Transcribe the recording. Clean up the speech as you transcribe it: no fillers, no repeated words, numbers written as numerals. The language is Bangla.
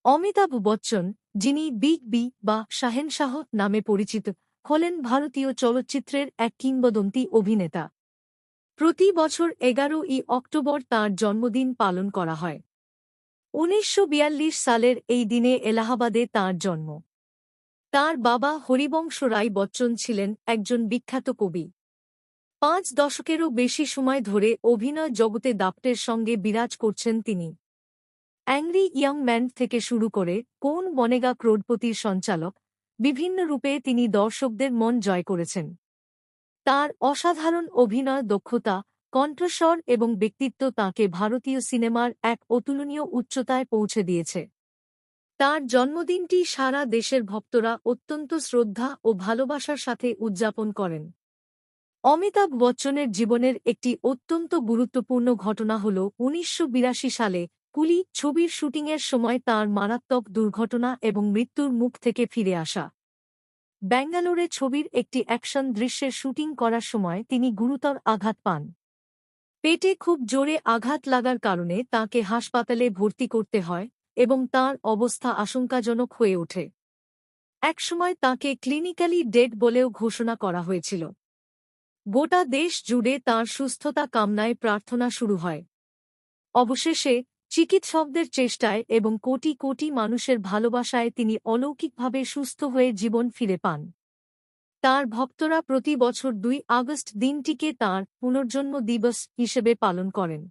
অমিতাভ বচ্চন, যিনি বিগ বি বা শাহেনশাহ নামে পরিচিত, হলেন ভারতীয় চলচ্চিত্রের এক কিংবদন্তি অভিনেতা। প্রতি বছর 11ই অক্টোবর তাঁর জন্মদিন পালন করা হয়। ১৯৪২ সালের এই দিনে এলাহাবাদে তাঁর জন্ম। তাঁর বাবা হরিবংশ রায় বচ্চন ছিলেন একজন বিখ্যাত কবি। ৫ দশকেরও বেশি সময় ধরে অভিনয় জগতে দাপটের সঙ্গে বিরাজ করছেন তিনি। অ্যাংরি ইয়াং ম্যান থেকে শুরু করে কৌন বনেগা ক্রোড়পতির সঞ্চালক, বিভিন্ন রূপে তিনি দর্শকদের মন জয় করেছেন। তাঁর অসাধারণ অভিনয় দক্ষতা, কণ্ঠস্বর এবং ব্যক্তিত্ব তাঁকে ভারতীয় সিনেমার এক অতুলনীয় উচ্চতায় পৌঁছে দিয়েছে। তাঁর জন্মদিনটি সারা দেশের ভক্তরা অত্যন্ত শ্রদ্ধা ও ভালোবাসার সাথে উদযাপন করেন। অমিতাভ বচ্চনের জীবনের একটি অত্যন্ত গুরুত্বপূর্ণ ঘটনা হল ১৯৮২ সালে কুলি ছবির শুটিংয়ের সময় তাঁর মারাত্মক দুর্ঘটনা এবং মৃত্যুর মুখ থেকে ফিরে আসা। ব্যাঙ্গালোরে ছবির একটি অ্যাকশন দৃশ্যের শুটিং করার সময় তিনি গুরুতর আঘাত পান। পেটে খুব জোরে আঘাত লাগার কারণে তাঁকে হাসপাতালে ভর্তি করতে হয় এবং তাঁর অবস্থা আশঙ্কাজনক হয়ে ওঠে। একসময় তাঁকে ক্লিনিক্যালি ডেড বলেও ঘোষণা করা হয়েছিল। গোটা দেশ জুড়ে তাঁর সুস্থতা কামনায় প্রার্থনা শুরু হয়। অবশেষে চিকিৎসকদের চেষ্টায় এবং কোটি কোটি মানুষের ভালোবাসায় তিনি অলৌকিকভাবে সুস্থ হয়ে জীবন ফিরে পান। তাঁর ভক্তরা প্রতি বছর ২ আগস্ট দিনটিকে তাঁর পুনর্জন্ম দিবস হিসেবে পালন করেন।